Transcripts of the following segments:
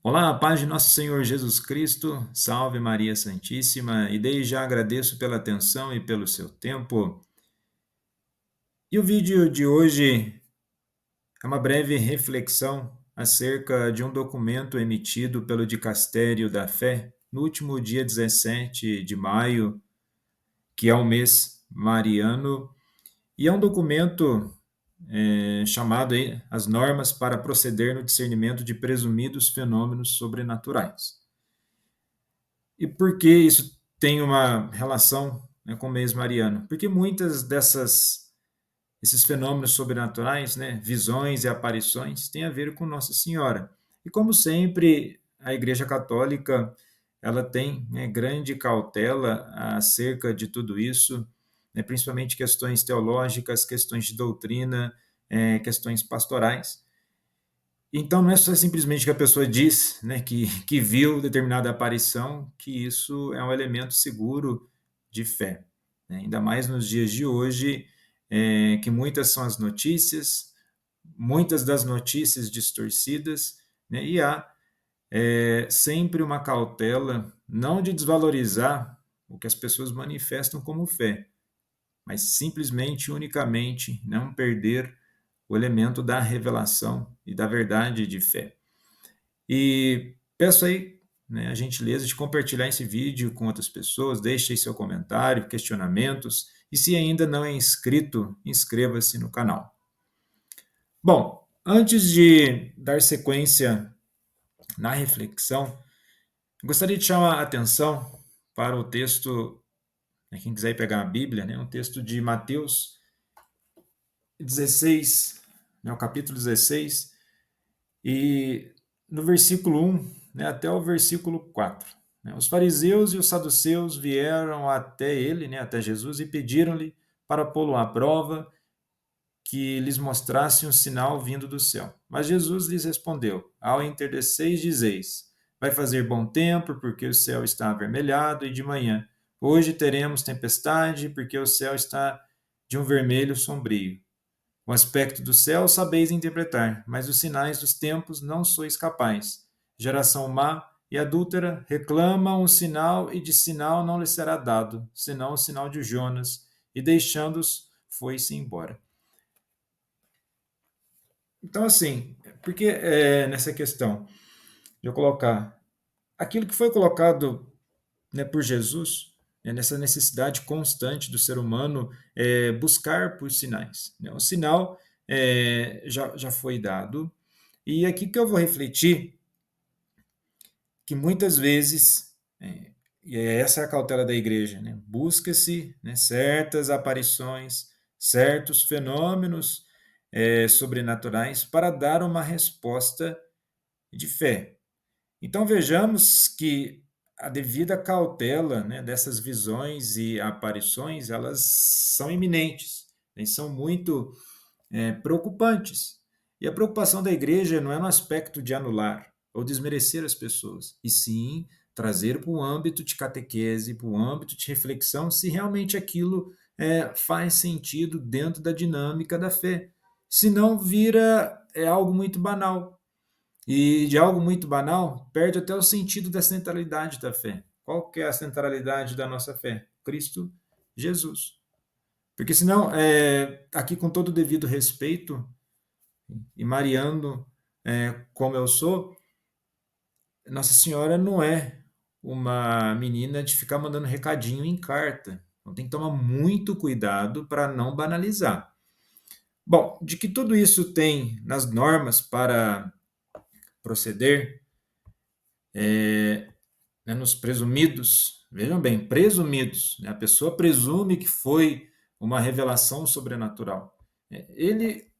Olá, a paz de nosso Senhor Jesus Cristo, salve Maria Santíssima, e desde já agradeço pela atenção e pelo seu tempo. E o vídeo de hoje é uma breve reflexão acerca de um documento emitido pelo Dicastério da Fé no último dia 17 de maio, que é o mês mariano, e é um documento chamado aí, As Normas para Proceder no Discernimento de Presumidos Fenômenos Sobrenaturais. E por que isso tem uma relação, né, com o mês mariano? Porque muitas dessas esses fenômenos sobrenaturais, né, visões e aparições, têm a ver com Nossa Senhora. E como sempre, a Igreja Católica ela tem, né, grande cautela acerca de tudo isso, né, principalmente questões teológicas, questões de doutrina, questões pastorais. Então, não é só simplesmente que a pessoa diz, né, que viu determinada aparição, que isso é um elemento seguro de fé, né? Ainda mais nos dias de hoje, que muitas são as notícias, muitas das notícias distorcidas, né, e há sempre uma cautela, não de desvalorizar o que as pessoas manifestam como fé, mas simplesmente, unicamente, não perder o elemento da revelação e da verdade de fé. E peço aí, né, a gentileza de compartilhar esse vídeo com outras pessoas, deixe aí seu comentário, questionamentos, e se ainda não é inscrito, inscreva-se no canal. Bom, antes de dar sequência na reflexão, gostaria de chamar a atenção para o texto, né, quem quiser pegar a Bíblia, né, um texto de Mateus 16, né, o capítulo 16, e no versículo 1, né, até o versículo 4. Né, os fariseus e os saduceus vieram até ele, né, até Jesus, e pediram-lhe para pô-lo à prova, que lhes mostrasse um sinal vindo do céu. Mas Jesus lhes respondeu: Ao enterdeceis, dizeis: Vai fazer bom tempo, porque o céu está avermelhado, e de manhã: Hoje teremos tempestade, porque o céu está de um vermelho sombrio. O aspecto do céu sabeis interpretar, mas os sinais dos tempos não sois capais. Geração má e adúltera reclama um sinal, e de sinal não lhe será dado, senão o sinal de Jonas, e deixando-os, foi-se embora. Então, assim, porque nessa questão de eu colocar aquilo que foi colocado, né, por Jesus, né, nessa necessidade constante do ser humano buscar por sinais. Né? O sinal já foi dado, e aqui que eu vou refletir que muitas vezes, e essa é a cautela da igreja, né, busca-se, né, certas aparições, certos fenômenos sobrenaturais para dar uma resposta de fé. Então vejamos que a devida cautela, né, dessas visões e aparições, elas são iminentes, né, são muito preocupantes. E a preocupação da igreja não é no aspecto de anular ou desmerecer as pessoas, e sim trazer para o âmbito de catequese, para o âmbito de reflexão, se realmente aquilo faz sentido dentro da dinâmica da fé. Senão vira algo muito banal, e de algo muito banal, perde até o sentido da centralidade da fé. Qual que é a centralidade da nossa fé? Cristo Jesus. Porque senão, aqui com todo o devido respeito, e mariando como eu sou, Nossa Senhora não é uma menina de ficar mandando recadinho em carta. Então tem que tomar muito cuidado para não banalizar. Bom, de que tudo isso tem nas normas para proceder, né, nos presumidos, vejam bem, presumidos, né, a pessoa presume que foi uma revelação sobrenatural. Ele,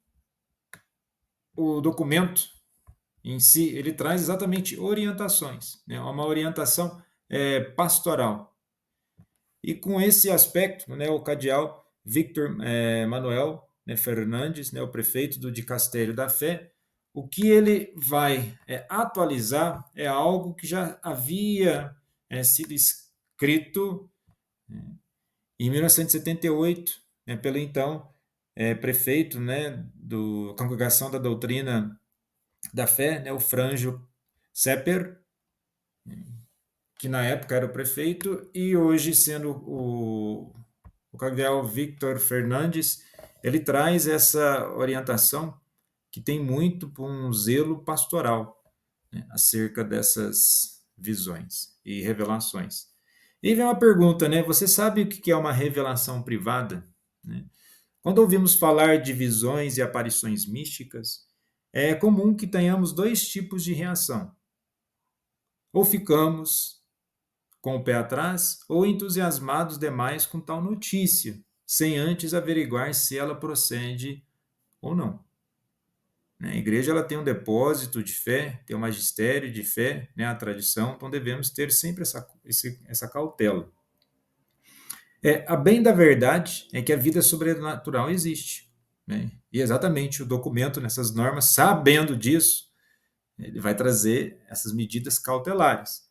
o documento em si, ele traz exatamente orientações, né, uma orientação pastoral. E com esse aspecto, né, o cardeal Victor Manuel, né, Fernandes, né, o prefeito do Dicastério da Fé, o que ele vai atualizar é algo que já havia sido escrito em 1978, né, pelo então prefeito, né, do Congregação da Doutrina da Fé, né, o Frângio Sepper, que na época era o prefeito, e hoje sendo o cardeal Victor Fernandes, ele traz essa orientação que tem muito por um zelo pastoral, né, acerca dessas visões e revelações. E vem uma pergunta, né? Você sabe o que é uma revelação privada? Né? Quando ouvimos falar de visões e aparições místicas, é comum que tenhamos dois tipos de reação. Ou ficamos com o pé atrás, ou entusiasmados demais com tal notícia, sem antes averiguar se ela procede ou não. A igreja ela tem um depósito de fé, tem um magistério de fé, né, a tradição, então devemos ter sempre essa cautela. A bem da verdade é que a vida sobrenatural existe. Né? E exatamente o documento nessas normas, sabendo disso, ele vai trazer essas medidas cautelares.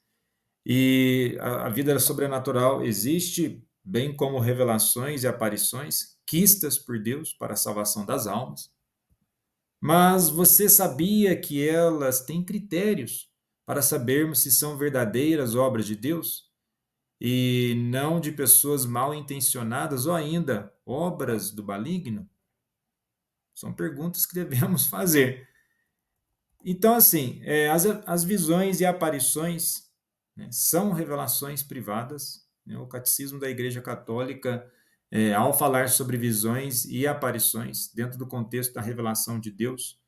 E a vida sobrenatural existe, bem como revelações e aparições quistas por Deus para a salvação das almas. Mas você sabia que elas têm critérios para sabermos se são verdadeiras obras de Deus e não de pessoas mal intencionadas ou ainda obras do maligno? São perguntas que devemos fazer. Então, assim, as visões e aparições, né, são revelações privadas. Né? O Catecismo da Igreja Católica, ao falar sobre visões e aparições dentro do contexto da revelação de Deus,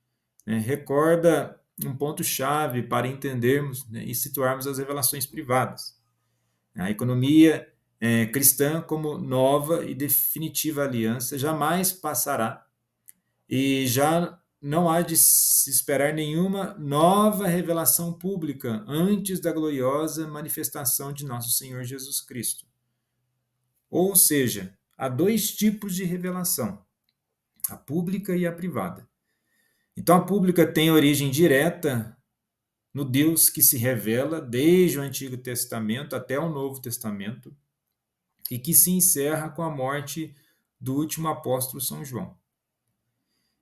né, recorda um ponto-chave para entendermos, né, e situarmos as revelações privadas. A economia cristã, como nova e definitiva aliança, jamais passará e já não há de se esperar nenhuma nova revelação pública antes da gloriosa manifestação de nosso Senhor Jesus Cristo. Ou seja, há dois tipos de revelação, a pública e a privada. Então, a pública tem origem direta no Deus que se revela desde o Antigo Testamento até o Novo Testamento e que se encerra com a morte do último apóstolo São João.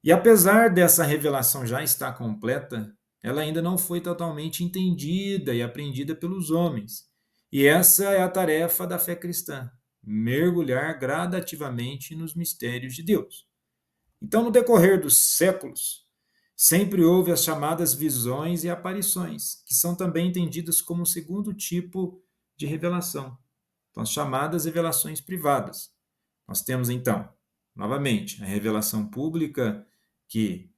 E apesar dessa revelação já estar completa, ela ainda não foi totalmente entendida e aprendida pelos homens. E essa é a tarefa da fé cristã: mergulhar gradativamente nos mistérios de Deus. Então, no decorrer dos séculos, sempre houve as chamadas visões e aparições, que são também entendidas como o segundo tipo de revelação. Então, as chamadas revelações privadas. Nós temos, então, novamente, a revelação pública, que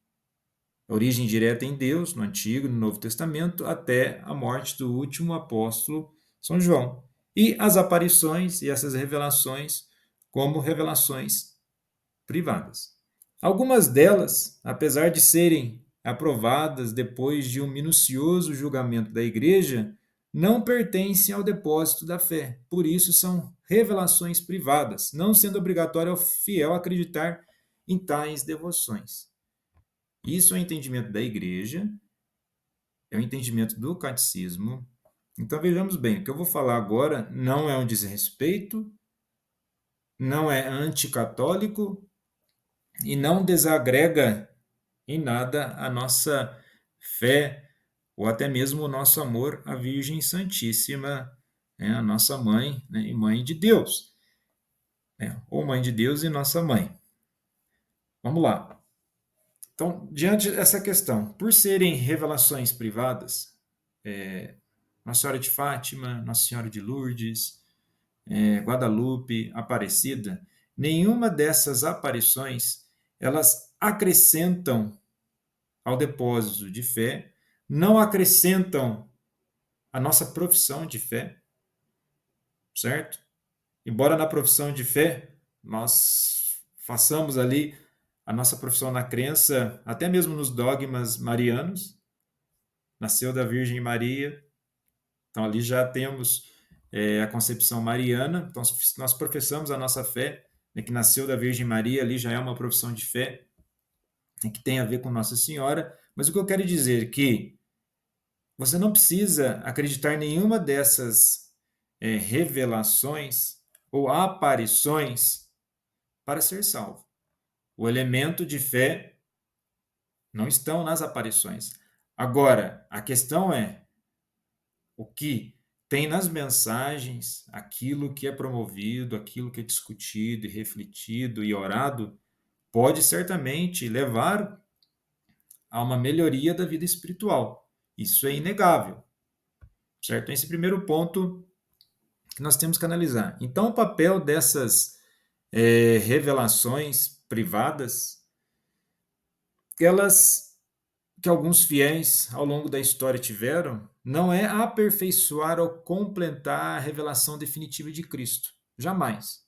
é origem direta em Deus, no Antigo e no Novo Testamento, até a morte do último apóstolo, São João. E as aparições e essas revelações como revelações privadas. Algumas delas, apesar de serem aprovadas depois de um minucioso julgamento da Igreja, não pertencem ao depósito da fé. Por isso são revelações privadas, não sendo obrigatório ao fiel acreditar em tais devoções. Isso é o entendimento da Igreja, é o entendimento do catecismo. Então vejamos bem, o que eu vou falar agora não é um desrespeito, não é anticatólico e não desagrega em nada a nossa fé ou até mesmo o nosso amor à Virgem Santíssima, né, a nossa mãe, né, e mãe de Deus, né, ou mãe de Deus e nossa mãe. Vamos lá. Então, diante dessa questão, por serem revelações privadas, Nossa Senhora de Fátima, Nossa Senhora de Lourdes, Guadalupe, Aparecida, nenhuma dessas aparições elas acrescentam ao depósito de fé, não acrescentam a nossa profissão de fé, certo? Embora na profissão de fé nós façamos ali a nossa profissão na crença, até mesmo nos dogmas marianos, nasceu da Virgem Maria, então ali já temos a concepção mariana, então nós professamos a nossa fé, né, que nasceu da Virgem Maria, ali já é uma profissão de fé, né, que tem a ver com Nossa Senhora, mas o que eu quero dizer é que você não precisa acreditar em nenhuma dessas revelações ou aparições para ser salvo. O elemento de fé não estão nas aparições. Agora, a questão é o que tem nas mensagens, aquilo que é promovido, aquilo que é discutido e refletido e orado, pode certamente levar a uma melhoria da vida espiritual. Isso é inegável, certo? Esse é o primeiro ponto que nós temos que analisar. Então, o papel dessas revelações privadas, elas que alguns fiéis ao longo da história tiveram, não é aperfeiçoar ou completar a revelação definitiva de Cristo, jamais,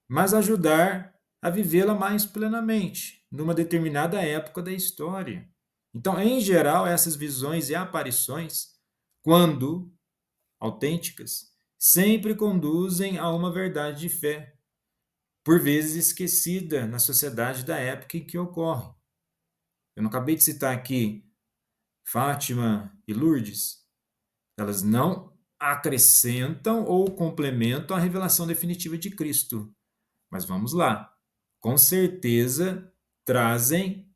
mas ajudar a vivê-la mais plenamente, numa determinada época da história. Então, em geral, essas visões e aparições, quando autênticas, sempre conduzem a uma verdade de fé, por vezes esquecida na sociedade da época em que ocorre. Eu não acabei de citar aqui Fátima e Lourdes. Elas não acrescentam ou complementam a revelação definitiva de Cristo. Mas vamos lá. Com certeza trazem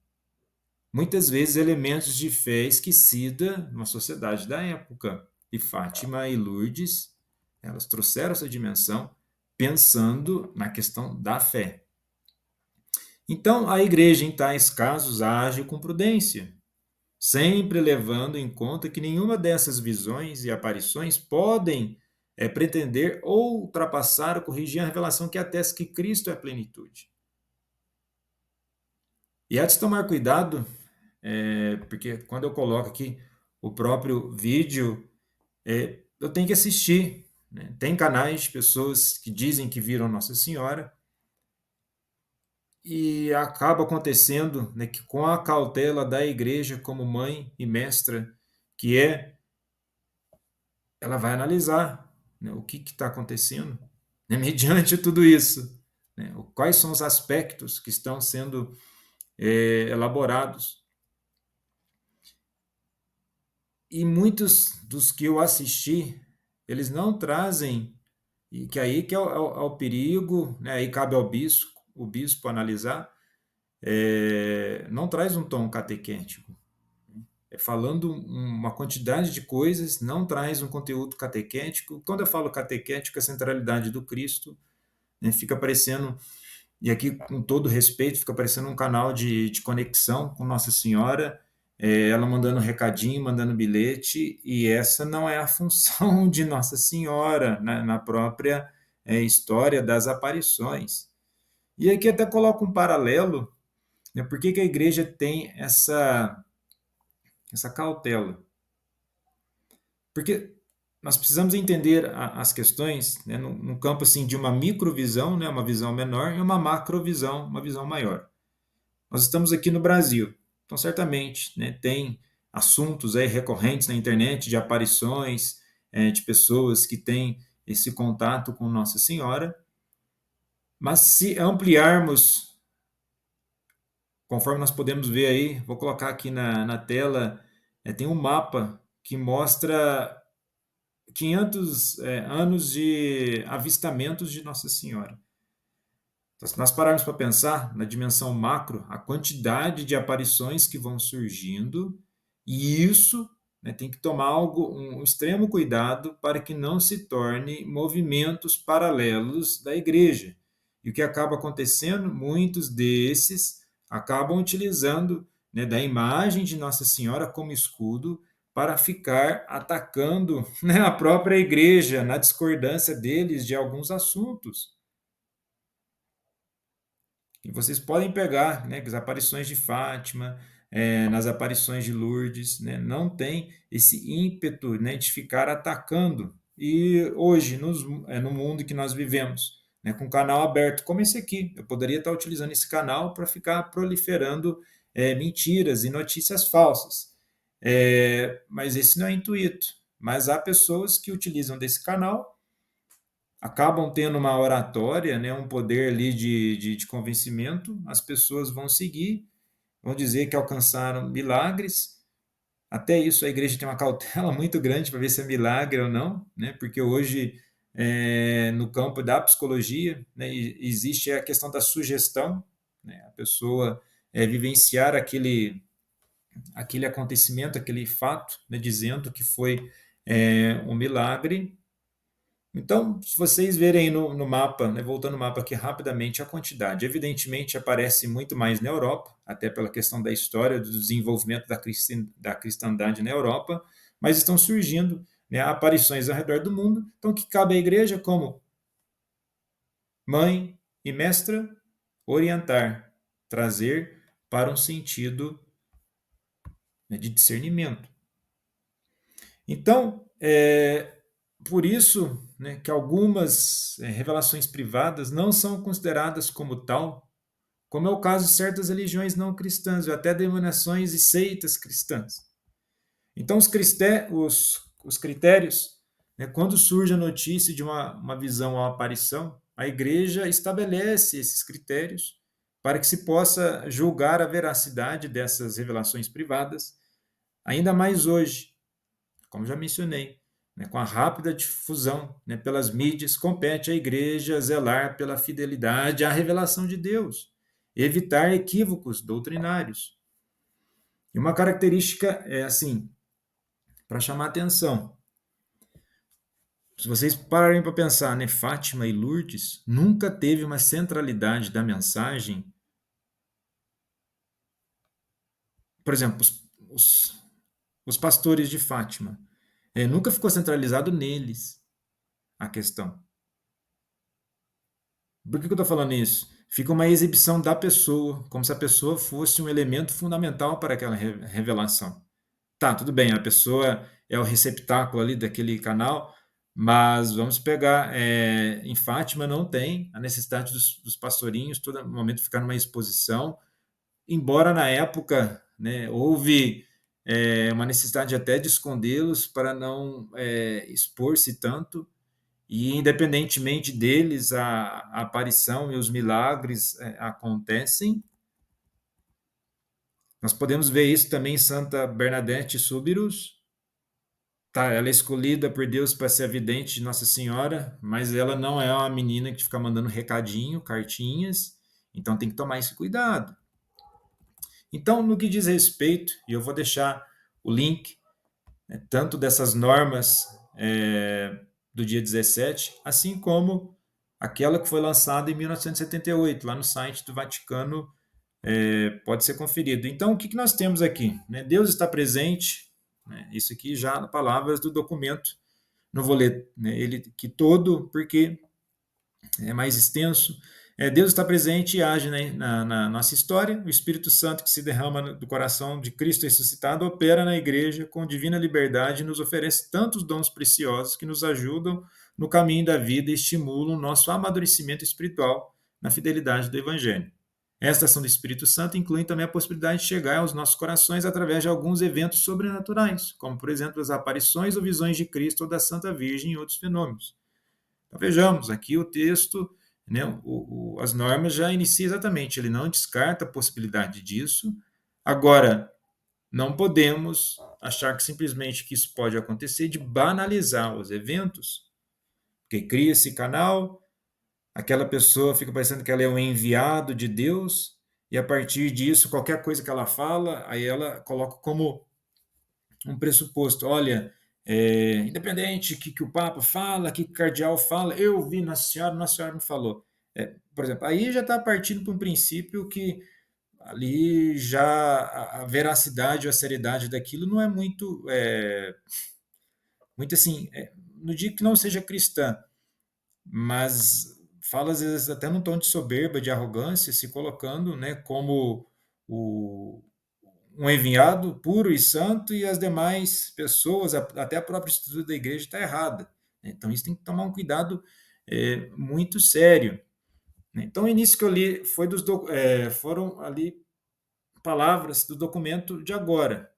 muitas vezes elementos de fé esquecida na sociedade da época. E Fátima e Lourdes, elas trouxeram essa dimensão pensando na questão da fé. Então, a igreja, em tais casos, age com prudência, sempre levando em conta que nenhuma dessas visões e aparições podem pretender ou ultrapassar ou corrigir a revelação que atesta que Cristo é a plenitude. E há de se tomar cuidado, porque quando eu coloco aqui o próprio vídeo, eu tenho que assistir. Né? Tem canais de pessoas que dizem que viram Nossa Senhora, e acaba acontecendo, né, que com a cautela da igreja como mãe e mestra que é, ela vai analisar, né, o que está acontecendo, né, mediante tudo isso, né, quais são os aspectos que estão sendo elaborados. E muitos dos que eu assisti, eles não trazem, e que aí que é o perigo, né, aí cabe ao bispo, o bispo analisar, não traz um tom catequético. Falando uma quantidade de coisas, não traz um conteúdo catequético. Quando eu falo catequético, a centralidade do Cristo, né, fica parecendo, e aqui com todo respeito, fica parecendo um canal de conexão com Nossa Senhora, ela mandando recadinho, mandando bilhete, e essa não é a função de Nossa Senhora na própria história das aparições. E aqui até coloco um paralelo, né, por que a igreja tem essa cautela? Porque nós precisamos entender as questões, né, no campo assim, de uma microvisão, né, uma visão menor, e uma macrovisão, uma visão maior. Nós estamos aqui no Brasil, então certamente, né, tem assuntos aí recorrentes na internet de aparições, de pessoas que têm esse contato com Nossa Senhora, mas se ampliarmos, conforme nós podemos ver aí, vou colocar aqui na tela, tem um mapa que mostra 500 anos de avistamentos de Nossa Senhora. Então, se nós pararmos para pensar na dimensão macro, a quantidade de aparições que vão surgindo, e isso, né, tem que tomar um extremo cuidado para que não se torne movimentos paralelos da igreja. E o que acaba acontecendo? Muitos desses acabam utilizando, né, da imagem de Nossa Senhora como escudo para ficar atacando, né, a própria igreja na discordância deles de alguns assuntos. E vocês podem pegar, né, as aparições de Fátima, nas aparições de Lourdes, né, não tem esse ímpeto, né, de ficar atacando. E hoje, no mundo que nós vivemos, né, com um canal aberto como esse aqui, eu poderia estar utilizando esse canal para ficar proliferando mentiras e notícias falsas. Mas esse não é o intuito. Mas há pessoas que utilizam desse canal, acabam tendo uma oratória, né, um poder ali de convencimento, as pessoas vão seguir, vão dizer que alcançaram milagres. Até isso a igreja tem uma cautela muito grande para ver se é milagre ou não, né, porque hoje, no campo da psicologia, né, existe a questão da sugestão, né, a pessoa vivenciar aquele acontecimento, aquele fato, né, dizendo que foi um milagre. Então, se vocês verem no mapa, né, voltando no mapa aqui rapidamente, a quantidade, evidentemente aparece muito mais na Europa, até pela questão da história, do desenvolvimento da cristandade na Europa, mas estão surgindo, né, aparições ao redor do mundo, então que cabe à igreja como mãe e mestra orientar, trazer para um sentido, né, de discernimento. Então, por isso, né, que algumas revelações privadas não são consideradas como tal, como é o caso de certas religiões não cristãs, ou até denominações e seitas cristãs. Então, os critérios, né, quando surge a notícia de uma visão ou uma aparição, a igreja estabelece esses critérios para que se possa julgar a veracidade dessas revelações privadas, ainda mais hoje, como já mencionei, né, com a rápida difusão, né, pelas mídias, compete à igreja zelar pela fidelidade à revelação de Deus, evitar equívocos doutrinários. E uma característica é assim, para chamar atenção. Se vocês pararem para pensar, né, Fátima e Lourdes nunca teve uma centralidade da mensagem. Por exemplo, os pastores de Fátima, nunca ficou centralizado neles a questão. Por que eu estou falando isso? Fica uma exibição da pessoa, como se a pessoa fosse um elemento fundamental para aquela revelação. Tá, tudo bem, a pessoa é o receptáculo ali daquele canal, mas vamos pegar, em Fátima não tem a necessidade dos pastorinhos todo momento ficar numa exposição, embora na época, né, houve uma necessidade até de escondê-los para não expor-se tanto, e independentemente deles, a aparição e os milagres acontecem. Nós podemos ver isso também em Santa Bernadette Soubirous. Tá, ela é escolhida por Deus para ser a vidente de Nossa Senhora, mas ela não é uma menina que fica mandando recadinho, cartinhas, então tem que tomar esse cuidado. Então, no que diz respeito, e eu vou deixar o link, né, tanto dessas normas do dia 17, assim como aquela que foi lançada em 1978, lá no site do Vaticano, pode ser conferido. Então, o que nós temos aqui? Né? Deus está presente, né? Isso aqui já palavras do documento. Não vou ler, né, ele que todo, porque é mais extenso. Deus está presente e age na nossa história. O Espírito Santo que se derrama do coração de Cristo ressuscitado opera na igreja com divina liberdade e nos oferece tantos dons preciosos que nos ajudam no caminho da vida e estimulam o nosso amadurecimento espiritual na fidelidade do Evangelho. Esta ação do Espírito Santo inclui também a possibilidade de chegar aos nossos corações através de alguns eventos sobrenaturais, como, por exemplo, as aparições ou visões de Cristo ou da Santa Virgem e outros fenômenos. Então, vejamos, aqui o texto, né, as normas já inicia exatamente, ele não descarta a possibilidade disso. Agora, não podemos achar que simplesmente que isso pode acontecer de banalizar os eventos, porque cria esse canal, aquela pessoa fica parecendo que ela é um enviado de Deus, e a partir disso, qualquer coisa que ela fala, aí ela coloca como um pressuposto. Olha, independente que o Papa fala, que o cardeal fala, eu vi Nossa Senhora me falou. Por exemplo, aí já está partindo para um princípio que ali já a veracidade ou a seriedade daquilo não é muito assim, não digo que não seja cristã, mas fala às vezes até num tom de soberba, de arrogância, se colocando, né, como um enviado puro e santo e as demais pessoas, até a própria estrutura da igreja está errada. Então isso tem que tomar um cuidado muito sério. Então o início que eu li foi foram ali palavras do documento de agora.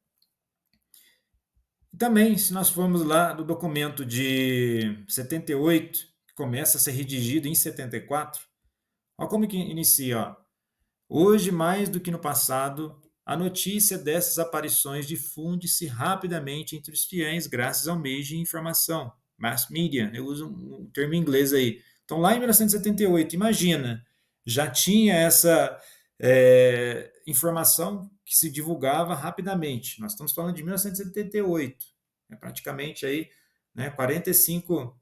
E também, se nós formos lá do documento de 78, que começa a ser redigido em 74, olha como que inicia. Ó. Hoje, mais do que no passado, a notícia dessas aparições difunde-se rapidamente entre os fiéis graças ao meio de informação, mass media, eu uso um termo em inglês aí. Então, lá em 1978, imagina, já tinha essa informação que se divulgava rapidamente. Nós estamos falando de 1978. É praticamente aí, né, 45,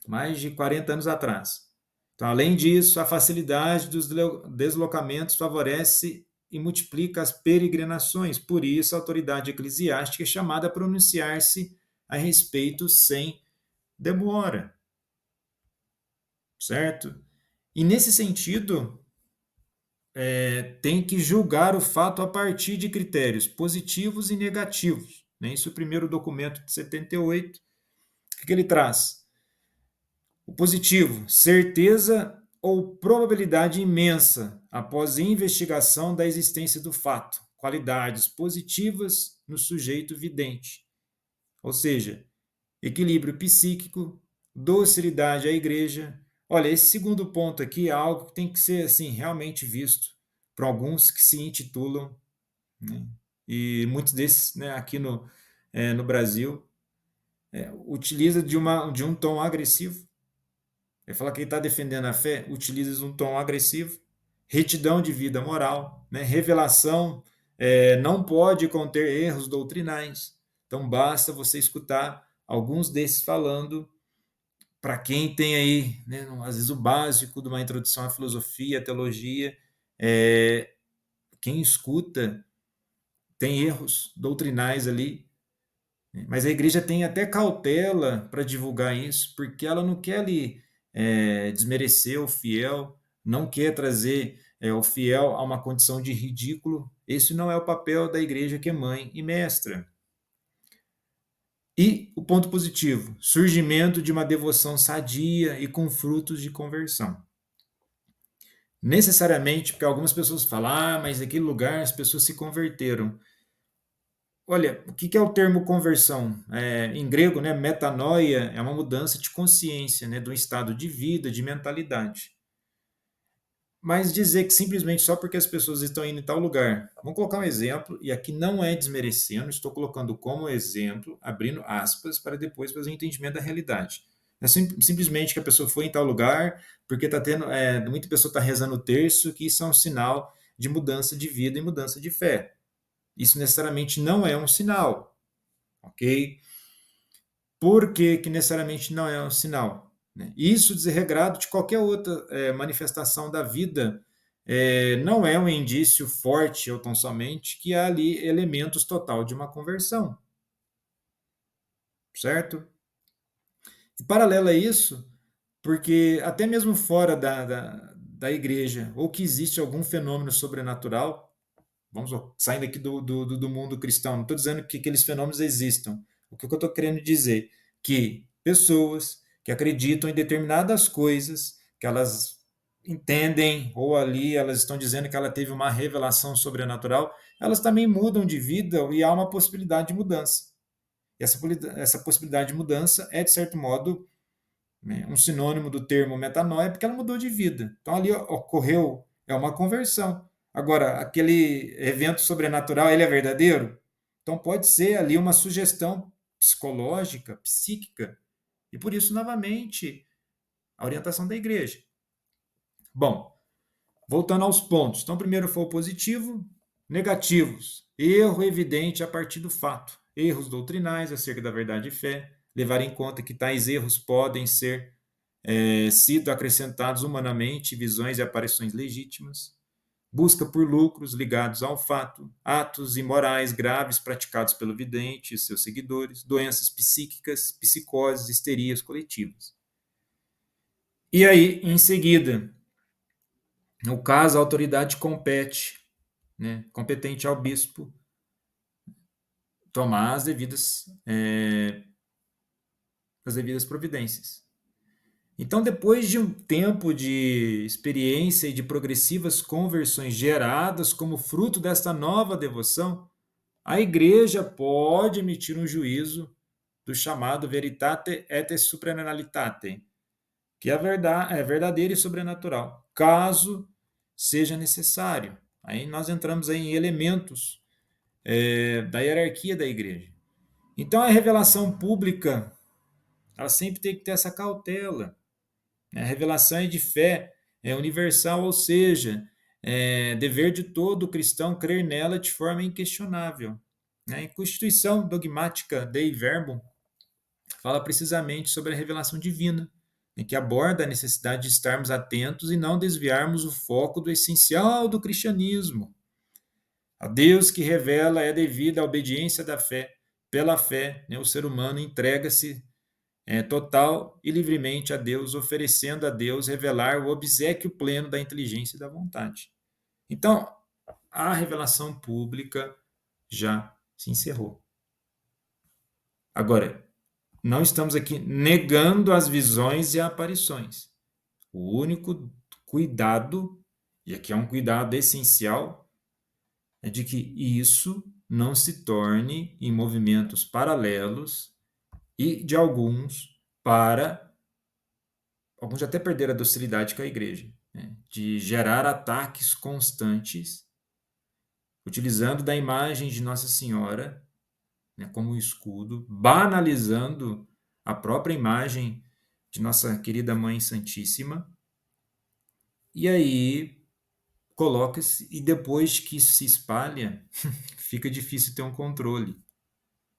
mais de 40 anos atrás. Então, além disso, a facilidade dos deslocamentos favorece e multiplica as peregrinações. Por isso, a autoridade eclesiástica é chamada a pronunciar-se a respeito sem demora, certo? E nesse sentido, tem que julgar o fato a partir de critérios positivos e negativos. Né? Isso é o primeiro documento de 78. O que ele traz? O positivo, certeza ou probabilidade imensa após investigação da existência do fato. Qualidades positivas no sujeito vidente. Ou seja, equilíbrio psíquico, docilidade à igreja. Olha, esse segundo ponto aqui é algo que tem que ser assim realmente visto por alguns que se intitulam, né? E muitos desses, né, aqui no Brasil, utiliza de um tom agressivo. Ele fala que ele está defendendo a fé, utiliza um tom agressivo, retidão de vida moral, né? Revelação não pode conter erros doutrinais. Então basta você escutar alguns desses falando para quem tem aí, né, às vezes o básico de uma introdução à filosofia, à teologia, quem escuta tem erros doutrinais ali, né? Mas a igreja tem até cautela para divulgar isso, porque ela não quer ali desmerecer o fiel, não quer trazer o fiel a uma condição de ridículo. Esse não é o papel da igreja que é mãe e mestra. E o ponto positivo, surgimento de uma devoção sadia e com frutos de conversão. Necessariamente, porque algumas pessoas falam, mas naquele lugar as pessoas se converteram. Olha, o que é o termo conversão? Em grego, né, metanoia é uma mudança de consciência, né, de um estado de vida, de mentalidade. Mas dizer que simplesmente só porque as pessoas estão indo em tal lugar. Vamos colocar um exemplo, e aqui não é desmerecendo, estou colocando como exemplo, abrindo aspas, para depois fazer um entendimento da realidade. É simplesmente que a pessoa foi em tal lugar, porque está tendo, muita pessoa está rezando o terço, que isso é um sinal de mudança de vida e mudança de fé. Isso necessariamente não é um sinal, ok? Por que, que necessariamente não é um sinal? Né? Isso desregrado de qualquer outra manifestação da vida não é um indício forte ou tão somente que há ali elementos total de uma conversão, certo? E paralelo a isso, porque até mesmo fora da igreja, ou que existe algum fenômeno sobrenatural, vamos saindo aqui do mundo cristão, não estou dizendo que aqueles fenômenos existam. O que eu estou querendo dizer? Que pessoas que acreditam em determinadas coisas, que elas entendem, ou ali elas estão dizendo que ela teve uma revelação sobrenatural, elas também mudam de vida e há uma possibilidade de mudança. E essa possibilidade de mudança é, de certo modo, né, um sinônimo do termo metanoia, porque ela mudou de vida. Então ali ocorreu uma conversão. Agora, aquele evento sobrenatural, ele é verdadeiro? Então pode ser ali uma sugestão psicológica, psíquica, e por isso, novamente, a orientação da igreja. Bom, voltando aos pontos. Então, primeiro foi o positivo, negativos. Erro evidente a partir do fato. Erros doutrinais acerca da verdade e fé. Levar em conta que tais erros podem ser sido acrescentados humanamente, visões e aparições legítimas, busca por lucros ligados ao fato, atos imorais graves praticados pelo vidente e seus seguidores, doenças psíquicas, psicoses, histerias coletivas. E aí, em seguida, no caso, a autoridade compete, né, competente ao bispo, tomar as devidas providências. Então, depois de um tempo de experiência e de progressivas conversões geradas como fruto desta nova devoção, a igreja pode emitir um juízo do chamado veritate et supranalitate, que é verdadeiro e sobrenatural, caso seja necessário. Aí nós entramos aí em elementos da hierarquia da igreja. Então, a revelação pública, ela sempre tem que ter essa cautela. A revelação é de fé, é universal, ou seja, é dever de todo cristão crer nela de forma inquestionável. né? Em Constituição Dogmática Dei Verbum, fala precisamente sobre a revelação divina, né, que aborda a necessidade de estarmos atentos e não desviarmos o foco do essencial do cristianismo. A Deus que revela é devida a obediência da fé. Pela fé, né, o ser humano entrega-se total e livremente a Deus, oferecendo a Deus revelar o obséquio pleno da inteligência e da vontade. Então, a revelação pública já se encerrou. Agora, não estamos aqui negando as visões e aparições. O único cuidado, e aqui é um cuidado essencial, é de que isso não se torne em movimentos paralelos e de alguns já até perderam a docilidade com a igreja, né? De gerar ataques constantes, utilizando da imagem de Nossa Senhora, né, como escudo, banalizando a própria imagem de nossa querida Mãe Santíssima, e aí coloca-se, e depois que isso se espalha, fica difícil ter um controle.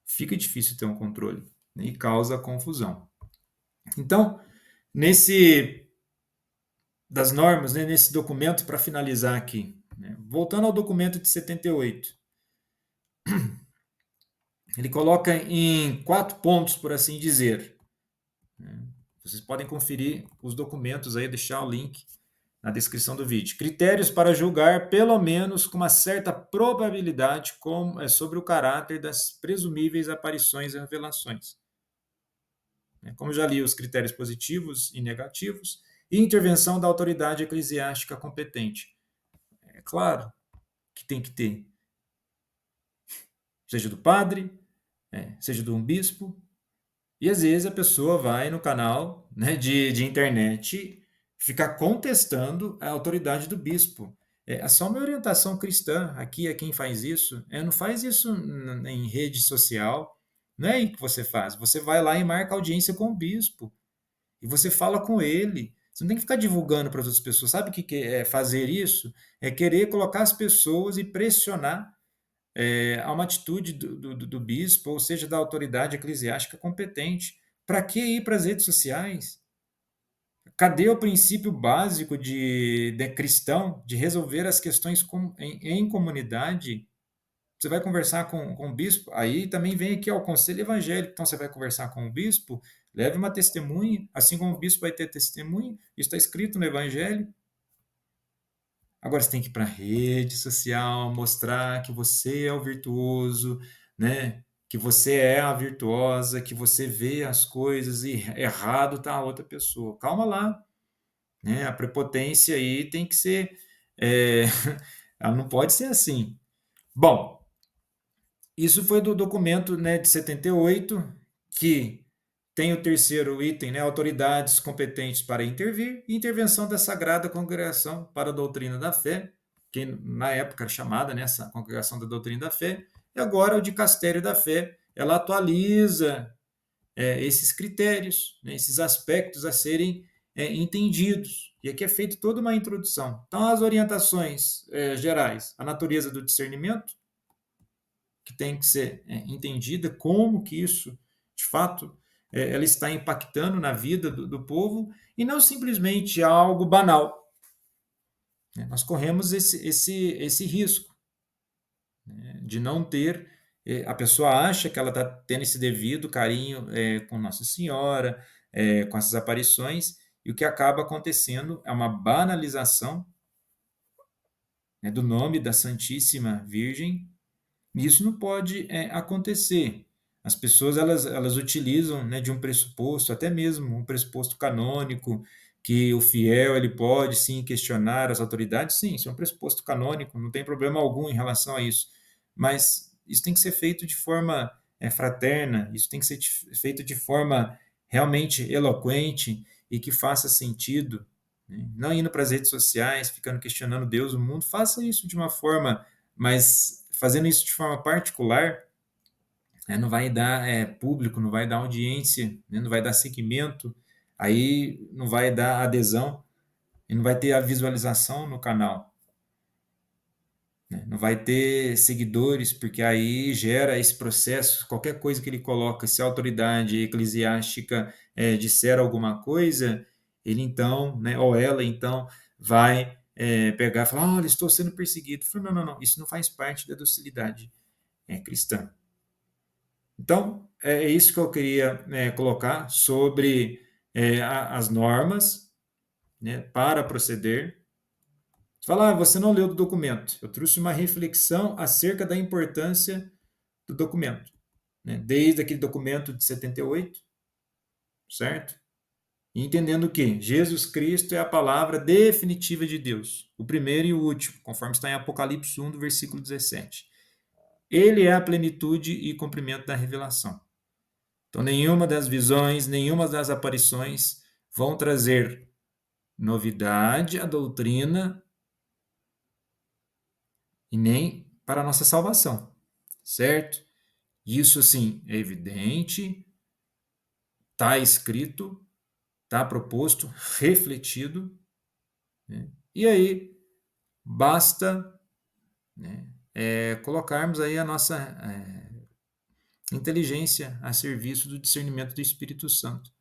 Fica difícil ter um controle, né, e causa confusão. Então, nesse das normas, né, nesse documento, para finalizar aqui, né, voltando ao documento de 78, ele coloca em 4 pontos, por assim dizer. Né? Vocês podem conferir os documentos aí, deixar o link na descrição do vídeo. Critérios para julgar, pelo menos com uma certa probabilidade, sobre o caráter das presumíveis aparições e revelações. Como já li, os critérios positivos e negativos, e intervenção da autoridade eclesiástica competente. É claro que tem que ter, seja do padre, seja de um bispo, e às vezes a pessoa vai no canal, né, de internet ficar contestando a autoridade do bispo. É só uma orientação cristã. Aqui é quem faz isso. Não faz isso em rede social. Não é aí que você faz. Você vai lá e marca audiência com o bispo. E você fala com ele. Você não tem que ficar divulgando para as outras pessoas. Sabe o que é fazer isso? É querer colocar as pessoas e pressionar a uma atitude do bispo, ou seja, da autoridade eclesiástica competente. Para que ir para as redes sociais? Cadê o princípio básico de cristão de resolver as questões em comunidade? Você vai conversar com o bispo, aí também vem aqui ó, o conselho evangélico. Então você vai conversar com o bispo, leve uma testemunha, assim como o bispo vai ter testemunha, isso está escrito no evangelho. Agora você tem que ir para a rede social, mostrar que você é o virtuoso, né? Que você é a virtuosa, que você vê as coisas e errado está a outra pessoa. Calma lá, né? A prepotência aí tem que ser, ela não pode ser assim. Bom, isso foi do documento, né, de 78, que tem o terceiro item, né, autoridades competentes para intervir, e intervenção da Sagrada Congregação para a Doutrina da Fé, que na época era chamada, né, essa Congregação da Doutrina da Fé, e agora o Dicastério da Fé, ela atualiza esses critérios, né, esses aspectos a serem entendidos. E aqui é feita toda uma introdução. Então, as orientações gerais, a natureza do discernimento, que tem que ser entendida, como que isso, de fato, ela está impactando na vida do povo, e não simplesmente algo banal. Né? Nós corremos esse risco, né, de não ter. A pessoa acha que ela está tendo esse devido carinho com Nossa Senhora, com essas aparições, e o que acaba acontecendo é uma banalização, né, do nome da Santíssima Virgem. Isso não pode acontecer. As pessoas elas utilizam, né, de um pressuposto, até mesmo um pressuposto canônico, que o fiel ele pode sim questionar as autoridades. Sim, isso é um pressuposto canônico, não tem problema algum em relação a isso. Mas isso tem que ser feito de forma fraterna, isso tem que ser feito de forma realmente eloquente e que faça sentido, né? Não indo para as redes sociais, ficando questionando Deus, o mundo. Faça isso de uma forma, mas fazendo isso de forma particular, não vai dar público, não vai dar audiência, né, não vai dar seguimento, aí não vai dar adesão e não vai ter a visualização no canal. né? Não vai ter seguidores, porque aí gera esse processo, qualquer coisa que ele coloca, se a autoridade eclesiástica disser alguma coisa, ele então, né, ou ela então, vai pegar e falar, olha, estou sendo perseguido. Eu falo, não, não, não, isso não faz parte da docilidade cristã. Então, é isso que eu queria colocar sobre as normas, né, para proceder. Você fala, você não leu do documento. Eu trouxe uma reflexão acerca da importância do documento, né? Desde aquele documento de 78, certo? E entendendo que Jesus Cristo é a palavra definitiva de Deus, o primeiro e o último, conforme está em Apocalipse 1, do versículo 17. Ele é a plenitude e cumprimento da revelação. Então, nenhuma das visões, nenhuma das aparições vão trazer novidade à doutrina e nem para a nossa salvação, certo? Isso, assim, é evidente, está escrito, está proposto, refletido, né? E aí, basta, né, colocarmos aí a nossa inteligência a serviço do discernimento do Espírito Santo,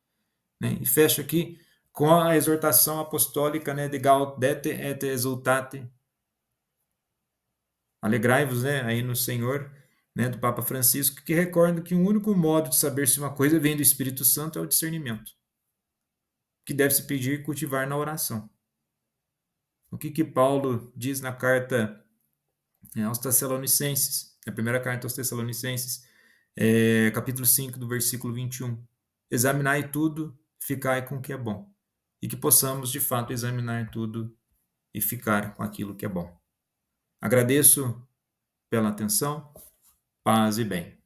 né? E fecho aqui com a exortação apostólica, né, de Gaudete et Exultate, alegrai-vos, né, aí no Senhor, né, do Papa Francisco, que recorda que o único modo de saber se uma coisa vem do Espírito Santo é o discernimento, que deve se pedir e cultivar na oração. O que Paulo diz na carta aos Tessalonicenses, na primeira carta aos Tessalonicenses, capítulo 5, do versículo 21. Examinai tudo, ficai com o que é bom. E que possamos, de fato, examinar tudo e ficar com aquilo que é bom. Agradeço pela atenção, paz e bem.